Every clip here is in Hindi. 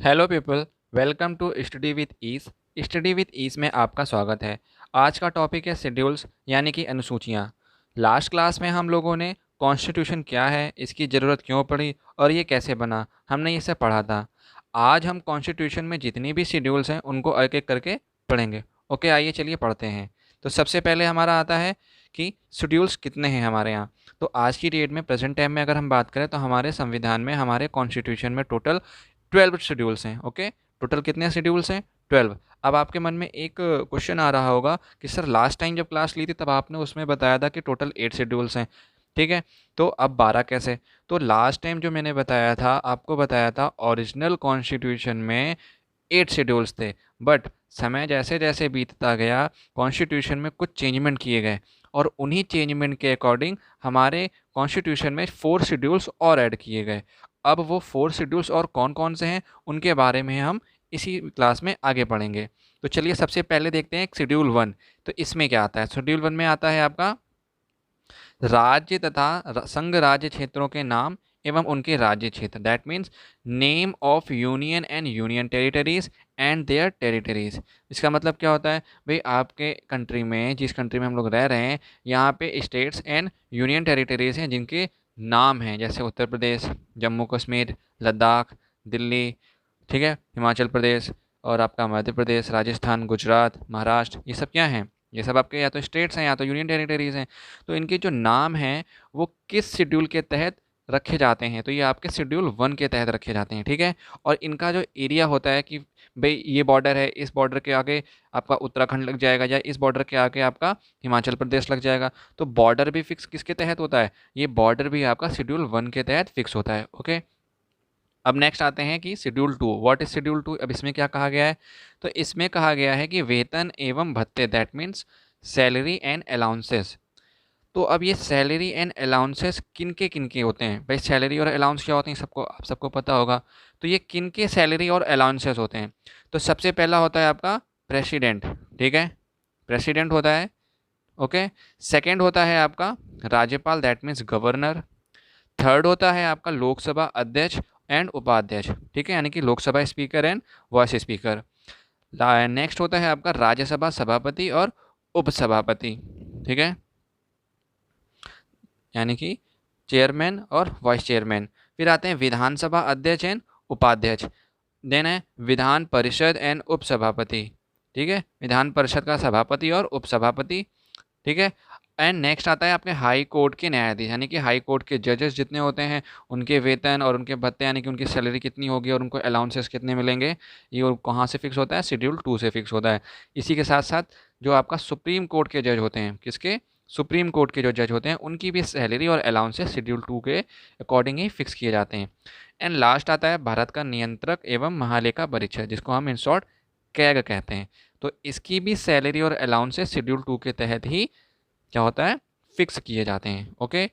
Hello people, welcome to study with ease. Study with ease में आपका स्वागत है। आज का टॉपिक है शेड्यूल्स यानी कि अनुसूचियाँ। लास्ट क्लास में हम लोगों ने कॉन्स्टिट्यूशन क्या है, इसकी ज़रूरत क्यों पड़ी और ये कैसे बना, हमने ये सब पढ़ा था। आज हम कॉन्स्टिट्यूशन में जितनी भी शेड्यूल्स हैं उनको एक एक करके पढ़ेंगे। ओके, आइए चलिए पढ़ते हैं। तो सबसे पहले हमारा आता है कि शेड्यूल्स कितने हैं हमारे यहाँ। तो आज की डेट में, प्रेजेंट टाइम में अगर हम बात करें तो हमारे संविधान में, हमारे कॉन्स्टिट्यूशन में टोटल 12 शेड्यूल्स हैं। ओके, टोटल कितने शेड्यूल्स हैं? 12। अब आपके मन में एक क्वेश्चन आ रहा होगा कि सर लास्ट टाइम जब क्लास ली थी तब आपने उसमें बताया था कि टोटल 8 शेड्यूल्स हैं, ठीक है, तो अब 12 कैसे? तो लास्ट टाइम जो मैंने बताया था, आपको बताया था ओरिजिनल कॉन्स्टिट्यूशन में 8 शेड्यूल्स थे, बट समय जैसे जैसे बीतता गया कॉन्स्टिट्यूशन में कुछ चेंजमेंट किए गए और उन्हीं चेंजमेंट के अकॉर्डिंग हमारे कॉन्स्टिट्यूशन में 4 शेड्यूल्स और ऐड किए गए। अब वो 4 शेड्यूल्स और कौन कौन से हैं उनके बारे में हम इसी क्लास में आगे पढ़ेंगे। तो चलिए सबसे पहले देखते हैं शेड्यूल 1। तो इसमें क्या आता है? शेड्यूल 1 में आता है आपका राज्य तथा संघ राज्य क्षेत्रों के नाम एवं उनके राज्य क्षेत्र, that means name of union and union territories and there territories. इसका मतलब क्या होता है भाई, आपके कंट्री में, जिस कंट्री में हम लोग रह रहे हैं, यहाँ पे स्टेट्स एंड यूनियन टेरिटरीज हैं जिनके नाम हैं, जैसे उत्तर प्रदेश, जम्मू कश्मीर, लद्दाख, दिल्ली, ठीक है, हिमाचल प्रदेश और आपका मध्य प्रदेश, राजस्थान, गुजरात, महाराष्ट्र। ये सब क्या हैं? ये सब आपके या तो स्टेट्स हैं या तो यूनियन टेरिटरीज हैं। तो इनके जो नाम हैं वो किस शेड्यूल के तहत रखे जाते हैं? तो ये आपके शेड्यूल 1 के तहत रखे जाते हैं, ठीक है। और इनका जो एरिया होता है कि भाई ये बॉर्डर है, इस बॉर्डर के आगे आपका उत्तराखंड लग जाएगा या इस बॉर्डर के आगे आपका हिमाचल प्रदेश लग जाएगा। तो बॉर्डर भी फिक्स किसके तहत होता है? ये बॉर्डर भी आपका शेड्यूल 1 के तहत फिक्स होता है। ओके, अब नेक्स्ट आते हैं कि शेड्यूल 2। What is schedule 2? अब इसमें क्या कहा गया है? तो इसमें कहा गया है कि वेतन एवं भत्ते, that means salary and allowances. तो अब ये सैलरी एंड अलाउंसेस किन के होते हैं? भाई सैलरी और अलाउंस क्या होते हैं, सबको आप सबको पता होगा। तो ये किन के सैलरी और अलाउंसेस होते हैं? तो सबसे पहला होता है आपका प्रेसिडेंट, ठीक है, प्रेसिडेंट होता है। ओके, सेकंड होता है आपका राज्यपाल, दैट मीन्स गवर्नर। थर्ड होता है आपका लोकसभा अध्यक्ष एंड उपाध्यक्ष, ठीक है, यानी कि Lok Sabha speaker and voice speaker. Next होता है आपका राज्यसभा सभापति और उपसभापति, ठीक है, यानी कि चेयरमैन और वाइस चेयरमैन। फिर आते हैं विधानसभा अध्यक्ष एंड उपाध्यक्ष। देन है विधान परिषद एंड उपसभापति, ठीक है, विधान परिषद का सभापति और उपसभापति, ठीक है। एंड नेक्स्ट आता है आपके हाई कोर्ट के न्यायाधीश, यानी कि हाई कोर्ट के जजेस जितने होते हैं उनके वेतन और उनके भत्ते, यानी कि उनकी सैलरी कितनी होगी और उनको अलाउंसेस कितने मिलेंगे, ये कहाँ से फिक्स होता है? शेड्यूल 2 से फिक्स होता है। इसी के साथ साथ जो आपका सुप्रीम कोर्ट के जज होते हैं, किसके? सुप्रीम कोर्ट के जो जज होते हैं उनकी भी सैलरी और अलाउंसेस शेड्यूल 2 के अकॉर्डिंग ही फिक्स किए जाते हैं। एंड लास्ट आता है भारत का नियंत्रक एवं महालेखा परीक्षक, जिसको हम इन शॉर्ट कैग कहते हैं। तो इसकी भी सैलरी और अलाउंसेस शेड्यूल 2 के तहत ही क्या होता है? फिक्स किए जाते हैं। ओके,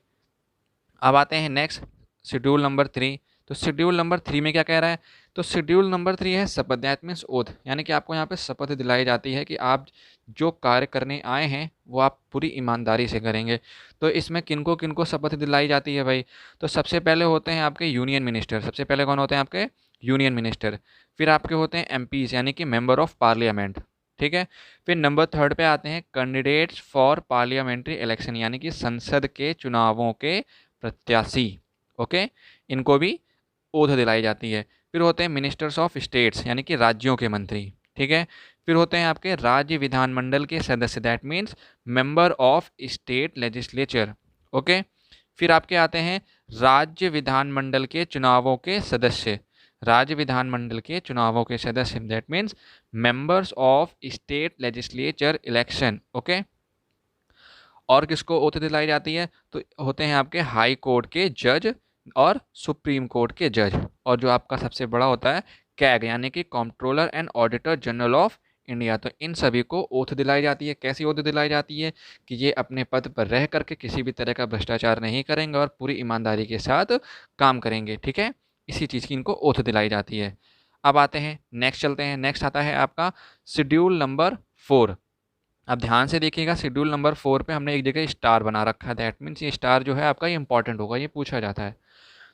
अब आते हैं नेक्स्ट शेड्यूल नंबर 3। तो शेड्यूल नंबर 3 में क्या कह रहा है? तो शेड्यूल नंबर 3 है शपथ, दैट मीन्स ओथ, यानी कि आपको यहाँ पे शपथ दिलाई जाती है कि आप जो कार्य करने आए हैं वो आप पूरी ईमानदारी से करेंगे। तो इसमें किनको किनको शपथ दिलाई जाती है भाई? तो सबसे पहले होते हैं आपके यूनियन मिनिस्टर। सबसे पहले कौन होते हैं आपके? Union minister. फिर आपके होते हैं एमपीज, यानी कि मेंबर ऑफ पार्लियामेंट, ठीक है। फिर नंबर 3 पे आते हैं कैंडिडेट्स फॉर पार्लियामेंट्री इलेक्शन, यानी कि संसद के चुनावों के प्रत्याशी। ओके, इनको भी ओथ दिलाई जाती है। फिर होते हैं मिनिस्टर्स ऑफ स्टेट्स, यानी कि राज्यों के मंत्री, ठीक है। फिर होते हैं आपके राज्य विधानमंडल के सदस्य, that means member of state legislature. Okay, फिर आपके आते हैं राज्य विधानमंडल के चुनावों के सदस्य, राज्य विधानमंडल के चुनावों के सदस्य, that means members of state legislature election. Okay, और किसको ओथ दिलाई जाती है? तो होते हैं आपके हाई कोर्ट के जज और सुप्रीम कोर्ट के जज। और जो आपका सबसे बड़ा होता है कैग, यानी कि controller and auditor general of India. तो इन सभी को ओथ दिलाई जाती है। कैसी ओथ दिलाई जाती है? कि ये अपने पद पर रह करके किसी भी तरह का भ्रष्टाचार नहीं करेंगे और पूरी ईमानदारी के साथ काम करेंगे, ठीक है। इसी चीज़ की इनको ओथ दिलाई जाती है। अब आते हैं नेक्स्ट, चलते हैं। नेक्स्ट आता है आपका शेड्यूल नंबर 4। अब ध्यान से देखिएगा, शेड्यूल नंबर 4 पे हमने एक जगह स्टार बना रखा है, दैट मीन्स ये स्टार जो है आपका ये इंपॉर्टेंट होगा, ये पूछा जाता है।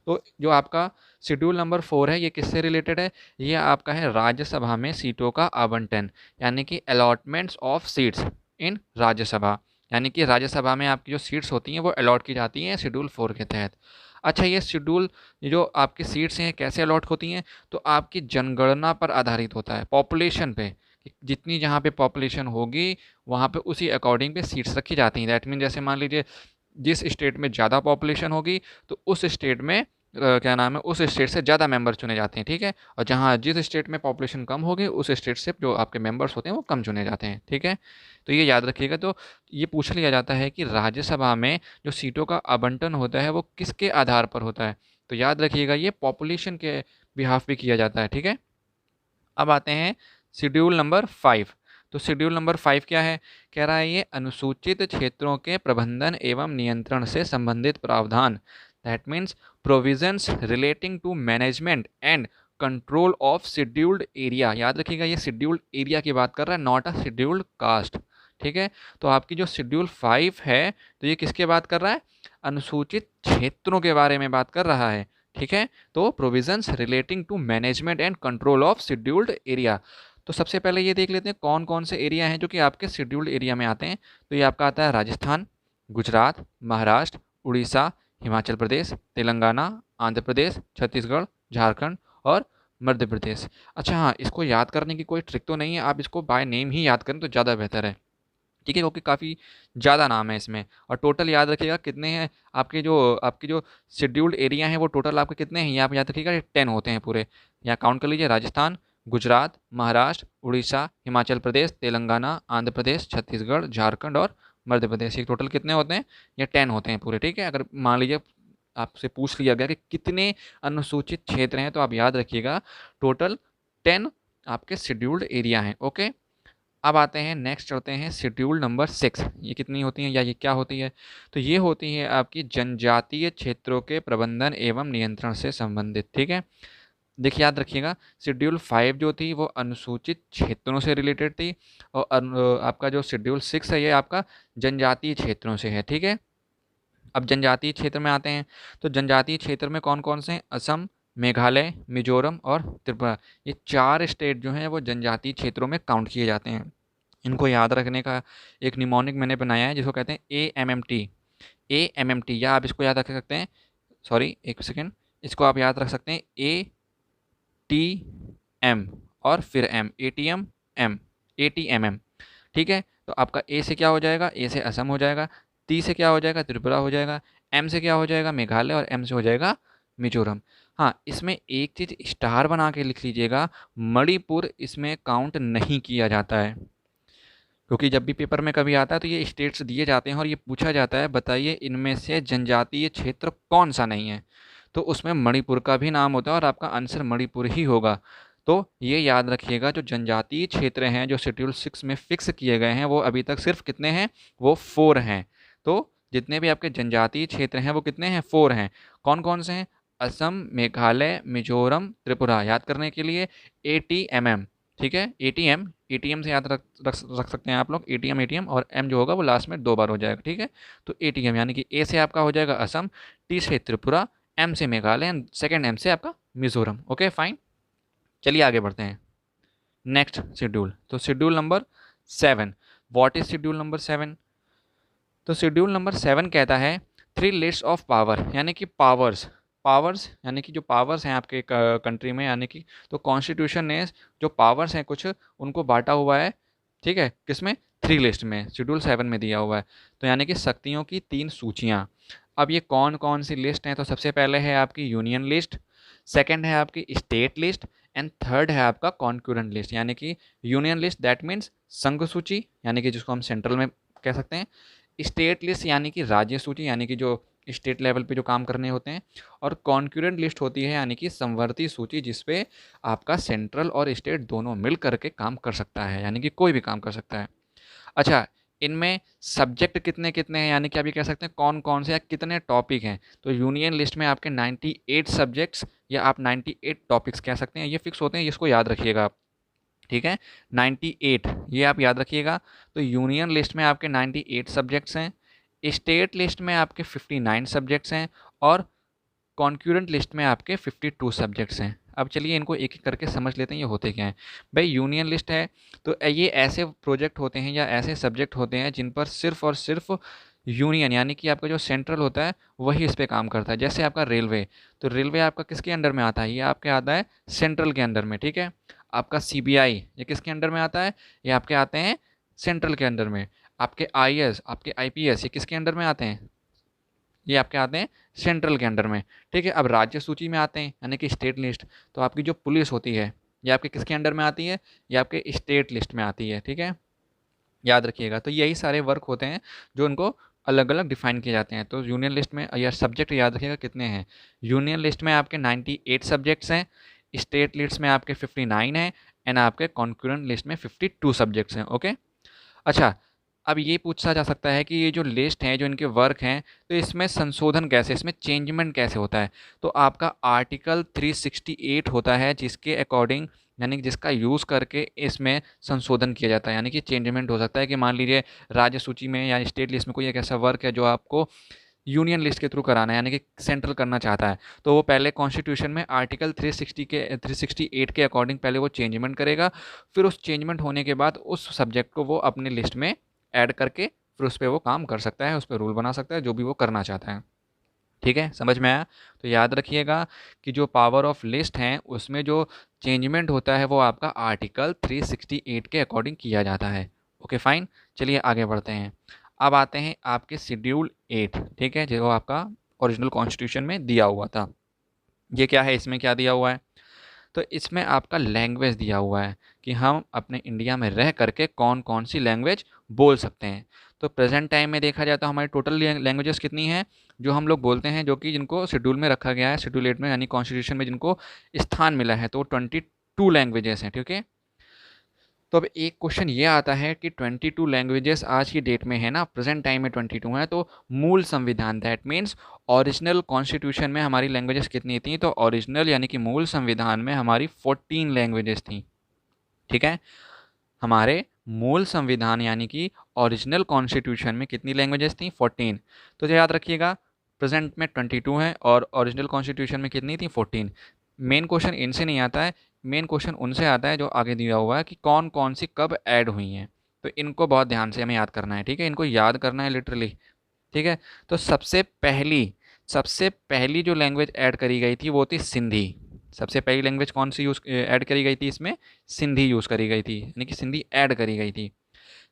तो जो आपका शेड्यूल नंबर 4 है ये किससे रिलेटेड है? ये आपका है राज्यसभा में सीटों का आवंटन, यानी कि allotments of seats in Rajya Sabha, यानी कि राज्यसभा में आपकी जो सीट्स होती हैं वो अलॉट की जाती हैं शेड्यूल 4 के तहत। अच्छा, ये जो आपकी सीट्स हैं कैसे अलॉट होती हैं? तो आपकी जनगणना पर आधारित होता है, पॉपुलेशन पे, जितनी जहाँ पे पॉपुलेशन होगी वहाँ पे उसी अकॉर्डिंग पे सीट्स रखी जाती हैं। दैट मीन जैसे मान लीजिए जिस स्टेट में ज़्यादा पॉपुलेशन होगी तो उस स्टेट में क्या नाम है, उस स्टेट से ज़्यादा मेंबर चुने जाते हैं, ठीक है। और जहाँ जिस स्टेट में पॉपुलेशन कम होगी उस स्टेट से जो आपके मेंबर्स होते हैं वो कम चुने जाते हैं, ठीक है। तो ये याद रखिएगा। तो ये पूछ लिया जाता है कि राज्यसभा में जो सीटों का आवंटन होता है वो किसके आधार पर होता है? तो याद रखिएगा ये पॉपुलेशन के बिहाफ पे किया जाता है, ठीक है। अब आते हैं शेड्यूल नंबर 5। तो शेड्यूल नंबर 5 क्या है? कह रहा है ये अनुसूचित क्षेत्रों के प्रबंधन एवं नियंत्रण से संबंधित प्रावधान, that means provisions relating to management and control of scheduled area. याद रखिएगा ये शेड्यूल्ड एरिया की बात कर रहा है, नॉट अ शेड्यूल्ड कास्ट, ठीक है। तो आपकी जो शेड्यूल 5 है तो ये किसके बात कर रहा है? अनुसूचित क्षेत्रों के बारे में बात कर रहा है, ठीक है। तो provisions relating to management and control of scheduled area. तो सबसे पहले ये देख लेते हैं कौन कौन से एरिया हैं जो कि आपके शेड्यूल्ड एरिया में आते हैं। तो ये आपका आता है राजस्थान, गुजरात, महाराष्ट्र, उड़ीसा, हिमाचल प्रदेश, तेलंगाना, आंध्र प्रदेश, छत्तीसगढ़, झारखंड और मध्य प्रदेश। अच्छा हाँ, इसको याद करने की कोई ट्रिक तो नहीं है, आप इसको बाय नेम ही याद करें तो ज़्यादा बेहतर है, ठीक है, क्योंकि काफ़ी ज़्यादा नाम है इसमें। और टोटल याद रखिएगा कितने हैं आपके जो शेड्यूल्ड एरिया हैं वो टोटल आपके कितने हैं, ये आप याद रखिएगा, ये 10 होते हैं पूरे। यहाँ काउंट कर लीजिए, राजस्थान, गुजरात, महाराष्ट्र, उड़ीसा, हिमाचल प्रदेश, तेलंगाना, आंध्र प्रदेश, छत्तीसगढ़, झारखंड और मध्य प्रदेश। ये टोटल कितने होते हैं? ये 10 होते हैं पूरे, ठीक है। अगर मान लीजिए आपसे पूछ लिया गया कि कितने अनुसूचित क्षेत्र हैं तो आप याद रखिएगा टोटल 10 आपके शेड्यूल्ड एरिया हैं, ओके। अब आते हैं नेक्स्ट, चलते हैं शेड्यूल नंबर 6। ये कितनी होती हैं या ये क्या होती है? तो ये होती है आपकी जनजातीय क्षेत्रों के प्रबंधन एवं नियंत्रण से संबंधित, ठीक है। देखिए याद रखिएगा, शेड्यूल 5 जो थी वो अनुसूचित क्षेत्रों से रिलेटेड थी, और आपका जो शेड्यूल 6 है ये आपका जनजातीय क्षेत्रों से है, ठीक है। अब जनजातीय क्षेत्र में आते हैं। तो जनजातीय क्षेत्र में कौन कौन से हैं? असम, मेघालय, मिजोरम और त्रिपुरा। ये 4 स्टेट जो हैं वो जनजातीय क्षेत्रों में काउंट किए जाते हैं। इनको याद रखने का एक निमोनिक मैंने बनाया है जिसको कहते हैं AMMT। AMMT, या आप इसको याद रख सकते हैं, सॉरी एक सेकेंड, इसको आप याद रख सकते हैं ATM और फिर M, ATMM, ठीक है। तो आपका A से क्या हो जाएगा? A से असम हो जाएगा, T से क्या हो जाएगा? त्रिपुरा हो जाएगा, M से क्या हो जाएगा? मेघालय, और M से हो जाएगा मिजोरम। हाँ, इसमें एक चीज़ स्टार बना के लिख लीजिएगा, मणिपुर इसमें काउंट नहीं किया जाता है, क्योंकि जब भी पेपर में कभी आता है तो ये स्टेट्स दिए जाते हैं और ये पूछा जाता है बताइए इनमें से जनजातीय क्षेत्र कौन सा नहीं है, तो उसमें मणिपुर का भी नाम होता है और आपका आंसर मणिपुर ही होगा। तो ये याद रखिएगा, जो जनजातीय क्षेत्र हैं जो शेड्यूल 6 में फिक्स किए गए हैं वो अभी तक सिर्फ कितने हैं? वो 4 हैं। तो जितने भी आपके जनजातीय क्षेत्र हैं वो कितने हैं? 4 हैं। कौन कौन से हैं? असम, मेघालय, मिजोरम, त्रिपुरा। याद करने के लिए ATMM, ठीक है, ATM से याद रख सकते हैं आप लोग, ATM और M जो होगा वो लास्ट में 2 बार हो जाएगा, ठीक है। तो ATM यानी कि A से आपका हो जाएगा असम, T से त्रिपुरा, M से मेघालय एंड सेकेंड M से आपका मिजोरम, ओके फाइन। चलिए आगे बढ़ते हैं नेक्स्ट शेड्यूल। तो schedule number 7, what is schedule number 7? तो शेड्यूल नंबर 7 कहता है 3 लिस्ट ऑफ पावर, यानी कि पावर्स यानी कि जो पावर्स हैं आपके कंट्री में, यानी कि तो कॉन्स्टिट्यूशन ने जो पावर्स हैं कुछ उनको बांटा हुआ है, ठीक है, किसमें? 3 लिस्ट में, शेड्यूल 7 में दिया हुआ है। तो यानी कि शक्तियों की 3 सूचियाँ। अब ये कौन कौन सी लिस्ट हैं? तो सबसे पहले है आपकी यूनियन लिस्ट, सेकंड है आपकी स्टेट लिस्ट एंड थर्ड है आपका कॉन्करेंट लिस्ट। यानी कि यूनियन लिस्ट दैट मीन्स संघ सूची, यानी कि जिसको हम सेंट्रल में कह सकते हैं। स्टेट लिस्ट यानी कि राज्य सूची, यानी कि जो स्टेट लेवल पे जो काम करने होते हैं। और कॉन्करेंट लिस्ट होती है यानी कि समवर्ती सूची, जिसपे आपका सेंट्रल और स्टेट दोनों मिल करके काम कर सकता है, यानी कि कोई भी काम कर सकता है। अच्छा, इनमें सब्जेक्ट कितने कितने हैं, यानी कि आप ये कह सकते हैं कौन कौन से या कितने टॉपिक हैं? तो यूनियन लिस्ट में आपके 98 सब्जेक्ट्स या आप 98 टॉपिक्स कह सकते हैं, ये फिक्स होते हैं, इसको याद रखिएगा आप, ठीक है। 98 ये आप याद रखिएगा। तो यूनियन लिस्ट में आपके 98 सब्जेक्ट्स हैं, स्टेट लिस्ट में आपके 59 सब्जेक्ट्स हैं, और कॉन्करेंट लिस्ट में आपके 52 सब्जेक्ट्स हैं। अब चलिए इनको एक एक करके समझ लेते हैं ये होते क्या हैं। भाई यूनियन लिस्ट है तो ये ऐसे प्रोजेक्ट होते हैं या ऐसे सब्जेक्ट होते हैं जिन पर सिर्फ और सिर्फ यूनियन यानी कि आपका जो सेंट्रल होता है वही इस पे काम करता है। जैसे आपका रेलवे, तो रेलवे आपका किसके अंडर में आता है? ये आपके आता है सेंट्रल के अंडर में, ठीक है। आपका सीबीआई ये किसके अंडर में आता है? ये आपके आते हैं सेंट्रल के अंडर में। आपके आईएएस, आपके आईपीएस ये किसके अंडर में आते हैं? ये आपके आते हैं सेंट्रल के अंडर में, ठीक है। अब राज्य सूची में आते हैं यानी कि स्टेट लिस्ट, तो आपकी जो पुलिस होती है ये आपके किसके अंडर में आती है? ये आपके स्टेट लिस्ट में आती है, ठीक है, याद रखिएगा। तो यही सारे वर्क होते हैं जो उनको अलग अलग डिफाइन किए जाते हैं। तो यूनियन लिस्ट में या सब्जेक्ट याद रखिएगा कितने हैं। यूनियन लिस्ट में आपके 98 सब्जेक्ट्स हैं, स्टेट लिस्ट में आपके 59 हैं, एंड आपके कॉन्करेंट लिस्ट में 52 सब्जेक्ट्स हैं। ओके, अच्छा, अब ये पूछा जा सकता है कि ये जो लिस्ट हैं, जो इनके वर्क हैं, तो इसमें संशोधन कैसे, इसमें चेंजमेंट कैसे होता है? तो आपका आर्टिकल 368 होता है जिसके अकॉर्डिंग यानी कि जिसका यूज़ करके इसमें संशोधन किया जाता है। यानी कि चेंजमेंट हो सकता है कि मान लीजिए राज्य सूची में या स्टेट लिस्ट में कोई एक ऐसा वर्क है जो आपको यूनियन लिस्ट के थ्रू कराना है यानी कि सेंट्रल करना चाहता है, तो वो पहले कॉन्स्टिट्यूशन में आर्टिकल 368 के अकॉर्डिंग पहले वो चेंजमेंट करेगा। फिर उस चेंजमेंट होने के बाद उस सब्जेक्ट को वो अपनी लिस्ट में ऐड करके फिर उस पर वो काम कर सकता है, उस पर रूल बना सकता है, जो भी वो करना चाहता है। ठीक है, समझ में आया? तो याद रखिएगा कि जो पावर ऑफ लिस्ट हैं उसमें जो चेंजमेंट होता है वो आपका आर्टिकल 368 के अकॉर्डिंग किया जाता है। ओके फाइन, चलिए आगे बढ़ते हैं। अब आते हैं आपके शेड्यूल 8, ठीक है, जो आपका ओरिजिनल कॉन्स्टिट्यूशन में दिया हुआ था। ये क्या है, इसमें क्या दिया हुआ है? तो इसमें आपका लैंग्वेज दिया हुआ है कि हम अपने इंडिया में रह करके कौन कौन सी लैंग्वेज बोल सकते हैं। तो प्रेजेंट टाइम में देखा जाए तो हमारी टोटल लैंग्वेजेस कितनी हैं जो हम लोग बोलते हैं, जो कि जिनको शेड्यूल में रखा गया है, शेड्यूल 8 में यानी कॉन्स्टिट्यूशन में जिनको स्थान मिला है, तो 22 लैंग्वेजेस हैं, ठीक है। तो अब एक क्वेश्चन ये आता है कि 22 लैंग्वेजेस आज की डेट में है ना, प्रेजेंट टाइम में 22 है, तो मूल संविधान दैट मीन्स ओरिजिनल कॉन्स्टिट्यूशन में हमारी लैंग्वेजेस कितनी थी? तो ओरिजिनल यानी कि मूल संविधान में हमारी 14 लैंग्वेजेस थी, ठीक है। हमारे मूल संविधान यानी कि ओरिजिनल कॉन्स्टिट्यूशन में कितनी लैंग्वेजेस थी? 14। तो याद रखिएगा प्रेजेंट में 22 है और ओरिजिनल कॉन्स्टिट्यूशन में कितनी थी? 14। मेन क्वेश्चन इनसे नहीं आता है, मेन क्वेश्चन उनसे आता है जो आगे दिया हुआ है कि कौन कौन सी कब ऐड हुई हैं। तो इनको बहुत ध्यान से हमें याद करना है, ठीक है, इनको याद करना है लिटरली, ठीक है। तो सबसे पहली जो लैंग्वेज ऐड करी गई थी वो थी सिंधी। सबसे पहली लैंग्वेज कौन सी यूज़ ऐड करी गई थी? इसमें सिंधी यूज़ करी गई थी, यानी कि सिंधी ऐड करी गई थी।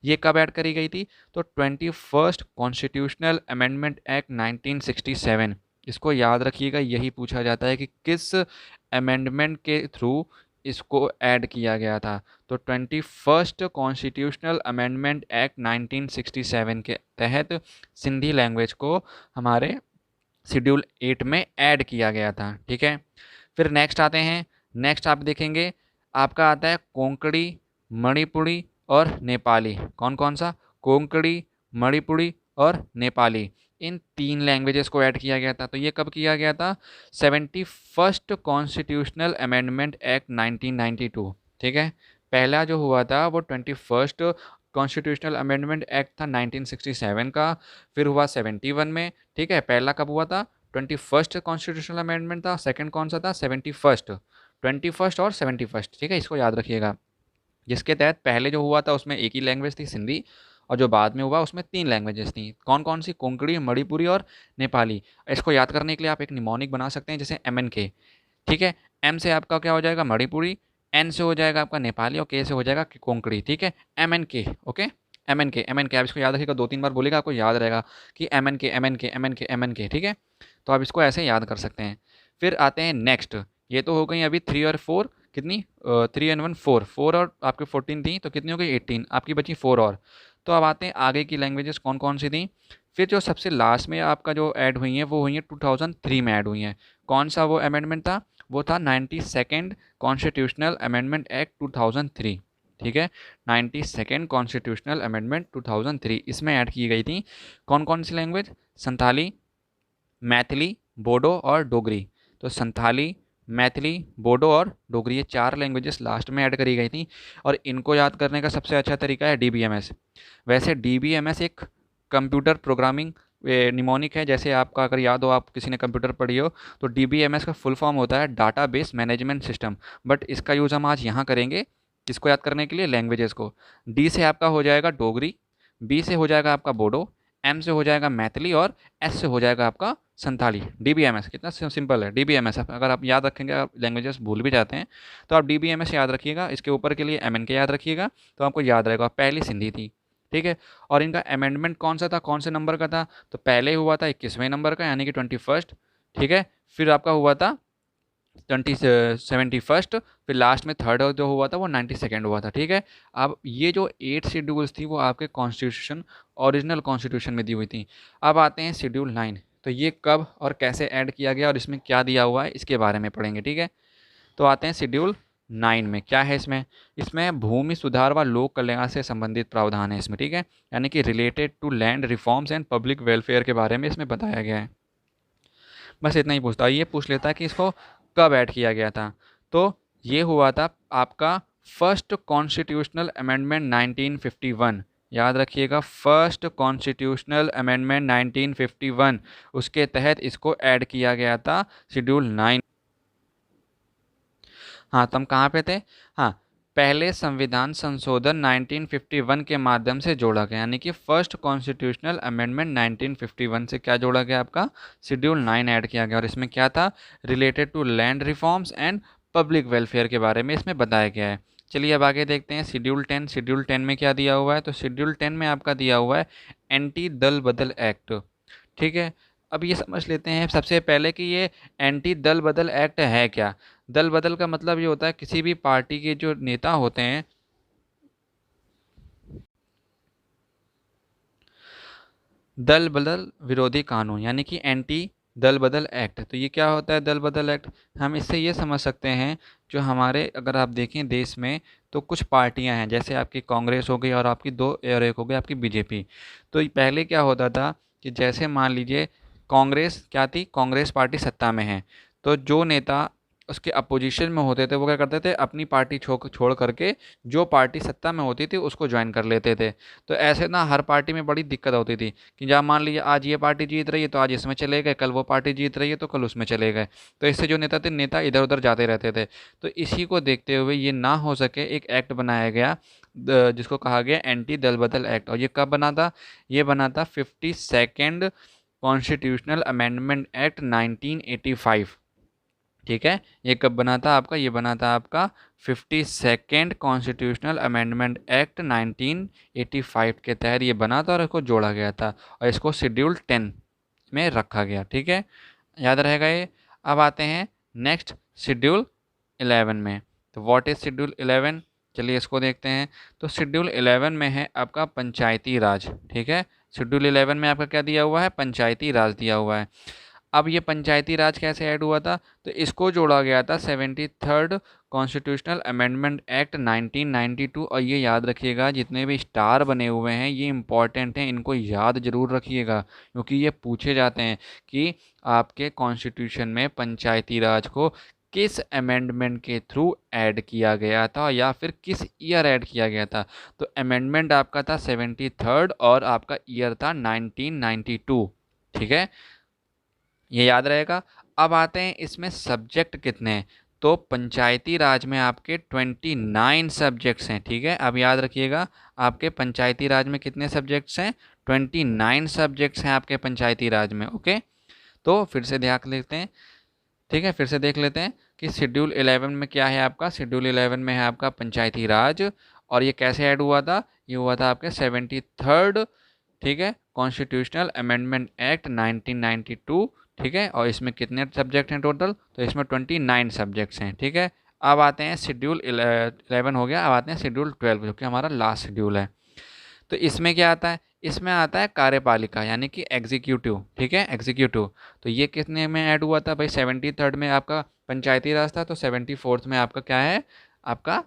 ये कब ऐड करी गई थी? तो 21st कॉन्स्टिट्यूशनल अमेंडमेंट एक्ट 1967। इसको याद रखिएगा, यही पूछा जाता है कि किस अमेंडमेंट के थ्रू इसको ऐड किया गया था। तो 21st कॉन्स्टिट्यूशनल अमेंडमेंट एक्ट 1967 के तहत सिंधी लैंग्वेज को हमारे शेड्यूल 8 में ऐड किया गया था, ठीक है। फिर नेक्स्ट आते हैं, नेक्स्ट आप देखेंगे आपका आता है कोंकणी, मणिपुरी और नेपाली। कौन कौन सा? कोंकणी, मणिपुरी और नेपाली, इन 3 लैंग्वेजेस को ऐड किया गया था। तो ये कब किया गया था? 71st कॉन्स्टिट्यूशनल अमेंडमेंट एक्ट 1992, ठीक है। पहला जो हुआ था वो 21st कॉन्स्टिट्यूशनल अमेंडमेंट एक्ट था 1967 का, फिर हुआ 71 में, ठीक है। पहला कब हुआ था? 21st कॉन्स्टिट्यूशनल अमेंडमेंट था, सेकंड कौन सा था? 71st, 21st और 71st, ठीक है, इसको याद रखिएगा। जिसके तहत पहले जो हुआ था उसमें एक ही लैंग्वेज थी सिंधी, और जो बाद में हुआ उसमें 3 लैंग्वेजेस थी। कौन कौन सी? कोंकणी, मणिपुरी और नेपाली। इसको याद करने के लिए आप एक निमोनिक बना सकते हैं, जैसे MNK, ठीक है। M से आपका क्या हो जाएगा? मणिपुरी, N से हो जाएगा आपका नेपाली और K से हो जाएगा कोंकणी, ठीक है। MNK, ओके, MNK आप इसको याद रखिएगा, 2-3 बार बोलेगा आपको याद रहेगा कि MNK, ठीक है। तो आप इसको ऐसे याद कर सकते हैं। फिर आते हैं नेक्स्ट, ये तो हो गई अभी 3 और 4, कितनी? 3 and 1 4, 4 और आपके 14 थी, तो कितनी हो गई? 18, आपकी बची 4 और। तो अब आते हैं आगे की लैंग्वेजेस कौन कौन सी थी। फिर जो सबसे लास्ट में आपका जो ऐड हुई हैं वो हुई हैं 2003 में ऐड हुई हैं। कौन सा वो अमेंडमेंट था? वो था 92nd कॉन्स्टिट्यूशनल अमेंडमेंट एक्ट 2003, ठीक है। 92nd कॉन्स्टिट्यूशनल अमेंडमेंट 2003, इसमें ऐड की गई थी कौन कौन सी लैंग्वेज? संथाली, मैथिली, बोडो और डोगरी। तो संथाली, मैथिली, बोडो और डोगरी, ये 4 लैंग्वेजेस लास्ट में ऐड करी गई थी। और इनको याद करने का सबसे अच्छा तरीका है DBMS। वैसे DBMS एक कंप्यूटर प्रोग्रामिंग निमोनिक है। जैसे आपका अगर याद हो, आप किसी ने कंप्यूटर पढ़ी हो, तो DBMS का फुल फॉर्म होता है डाटाबेस मैनेजमेंट सिस्टम। बट इसका यूज़ हम आज यहाँ करेंगे किसको याद करने के लिए, लैंग्वेजेस को। डी से आपका हो जाएगा डोगरी, बी से हो जाएगा आपका बोडो, एम से हो जाएगा मैथिली और एस से हो जाएगा आपका संथाली। DBMS कितना सिंपल है। DBMS अगर आप याद रखेंगे, आप लैंग्वेजेस भूल भी जाते हैं तो आप DBMS याद रखिएगा। इसके ऊपर के लिए MNK याद रखिएगा तो आपको याद रहेगा। पहली सिंधी थी, ठीक है। और इनका अमेंडमेंट कौन सा था, कौन से नंबर का था, तो पहले हुआ था 21वें नंबर का यानी कि 21st, ठीक है। फिर आपका हुआ था 71st, फिर लास्ट में थर्ड जो हुआ था वो 92nd हुआ था, ठीक है। अब ये जो 8 शेड्यूल्स थी वो आपके कॉन्स्टिट्यूशन, ओरिजिनल कॉन्स्टिट्यूशन में दी हुई थी। अब आते हैं शेड्यूल 9, तो ये कब और कैसे ऐड किया गया और इसमें क्या दिया हुआ है इसके बारे में पढ़ेंगे, ठीक है। तो आते हैं शेड्यूल 9 में, क्या है इसमें। इसमें भूमि सुधार व लोक कल्याण से संबंधित प्रावधान है इसमें, ठीक है, यानी कि related to land reforms and public welfare के बारे में इसमें बताया गया है। बस इतना ही पूछता है, ये पूछ लेता है कि इसको कब ऐड किया गया था। तो ये हुआ था आपका फर्स्ट कॉन्स्टिट्यूशनल अमेंडमेंट 1951, याद रखिएगा, फर्स्ट कॉन्स्टिट्यूशनल अमेंडमेंट 1951, उसके तहत इसको ऐड किया गया था शेड्यूल 9। हाँ, तो हम कहाँ पे थे, हाँ, पहले संविधान संशोधन 1951 के माध्यम से जोड़ा गया, यानी कि फर्स्ट कॉन्स्टिट्यूशनल अमेंडमेंट 1951 से क्या जोड़ा गया, आपका शेड्यूल 9 ऐड किया गया। और इसमें क्या था, related to land reforms and public welfare के बारे में इसमें बताया गया है। चलिए अब आगे देखते हैं शेड्यूल 10। शेड्यूल 10 में क्या दिया हुआ है, तो शेड्यूल 10 में आपका दिया हुआ है एंटी दल बदल एक्ट, ठीक है। अब ये समझ लेते हैं सबसे पहले कि ये एंटी दल बदल एक्ट है क्या। दल बदल का मतलब ये होता है किसी भी पार्टी के जो नेता होते हैं, दल बदल विरोधी कानून यानी कि एंटी दल बदल एक्ट। तो ये क्या होता है दल बदल एक्ट, हम इससे ये समझ सकते हैं, जो हमारे अगर आप देखें देश में तो कुछ पार्टियां हैं, जैसे आपकी कांग्रेस हो गई और आपकी दो और एक हो गई आपकी बीजेपी। तो पहले क्या होता था कि जैसे मान लीजिए कांग्रेस क्या थी, कांग्रेस पार्टी सत्ता में है, तो जो नेता उसके अपोजिशन में होते थे वो क्या करते थे, अपनी पार्टी छोड़ करके जो पार्टी सत्ता में होती थी उसको ज्वाइन कर लेते थे। तो ऐसे ना हर पार्टी में बड़ी दिक्कत होती थी कि जहाँ मान लीजिए आज ये पार्टी जीत रही है तो आज इसमें चले गए, कल वो पार्टी जीत रही है तो कल उसमें चले गए। तो इससे जो नेता थे, नेता इधर उधर जाते रहते थे। तो इसी को देखते हुए ये ना हो सके, एक एक्ट बनाया गया जिसको कहा गया एंटी दल बदल एक्ट। और ये कब बना था, ये बना था 52nd कॉन्स्टिट्यूशनल अमेंडमेंट एक्ट 1985, ठीक है। ये कब बना था आपका, ये बना था आपका 52nd कॉन्स्टिट्यूशनल अमेंडमेंट एक्ट 1985 के तहत ये बना था और इसको जोड़ा गया था और इसको शेड्यूल 10 में रखा गया, ठीक है, याद रहेगा ये। अब आते हैं नेक्स्ट शेड्यूल 11 में। तो व्हाट इज शेड्यूल 11, चलिए इसको देखते हैं। तो शेड्यूल 11 में है आपका पंचायती राज, ठीक है। शेड्यूल 11 में आपका क्या दिया हुआ है, पंचायती राज दिया हुआ है। अब ये पंचायती राज कैसे ऐड हुआ था, तो इसको जोड़ा गया था 73rd कॉन्स्टिट्यूशनल अमेंडमेंट एक्ट 1992। और ये याद रखिएगा, जितने भी स्टार बने हुए हैं ये इंपॉर्टेंट हैं, इनको याद जरूर रखिएगा क्योंकि ये पूछे जाते हैं कि आपके कॉन्स्टिट्यूशन में पंचायती राज को किस अमेंडमेंट के थ्रू ऐड किया गया था या फिर किस ईयर ऐड किया गया था। तो अमेंडमेंट आपका था 73rd और आपका ईयर था 1992, ठीक है, ये याद रहेगा। अब आते हैं इसमें सब्जेक्ट कितने हैं, तो पंचायती राज में आपके 29 सब्जेक्ट्स हैं, ठीक है। अब याद रखिएगा आपके पंचायती राज में कितने सब्जेक्ट्स हैं, 29 सब्जेक्ट्स हैं आपके पंचायती राज में, ओके। तो फिर से देख लेते हैं, ठीक है, फिर से देख लेते हैं कि शेड्यूल 11 में क्या है आपका। शेड्यूल 11 में है आपका पंचायती राज और ये कैसे ऐड हुआ था, ये हुआ था आपके 73rd, ठीक है, कॉन्स्टिट्यूशनल अमेंडमेंट एक्ट 1992, ठीक है। और इसमें कितने सब्जेक्ट हैं टोटल, तो इसमें 29 सब्जेक्ट्स हैं, ठीक है। अब आते हैं शेड्यूल 11 हो गया, अब आते हैं शेड्यूल 12 जो कि हमारा लास्ट शेड्यूल है। तो इसमें क्या आता है, इसमें आता है कार्यपालिका यानी कि एग्जीक्यूटिव, ठीक है, एग्जीक्यूटिव। तो ये कितने में ऐड हुआ था भाई, 73rd में आपका पंचायती राज था, तो 74th में आपका क्या है, आपका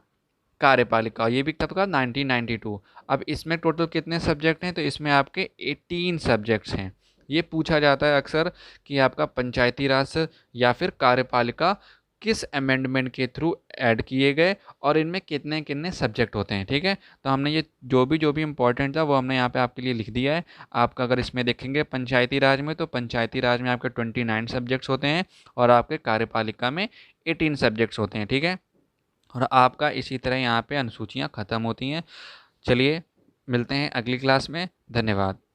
कार्यपालिका। ये भी कब का, 1992। अब इसमें टोटल कितने सब्जेक्ट हैं, तो इसमें आपके 18 सब्जेक्ट्स हैं। ये पूछा जाता है अक्सर कि आपका पंचायती राज या फिर कार्यपालिका किस अमेंडमेंट के थ्रू ऐड किए गए और इनमें कितने कितने सब्जेक्ट होते हैं। ठीक है, तो हमने ये जो भी इम्पोर्टेंट था वो हमने यहाँ पे आपके लिए लिख दिया है। आपका अगर इसमें देखेंगे पंचायती राज में, तो पंचायती राज में आपके 29 सब्जेक्ट्स होते हैं और आपके कार्यपालिका में 18 सब्जेक्ट्स होते हैं। ठीक है, और आपका इसी तरह यहाँ पे अनुसूचियाँ ख़त्म होती हैं। चलिए मिलते हैं अगली क्लास में। धन्यवाद।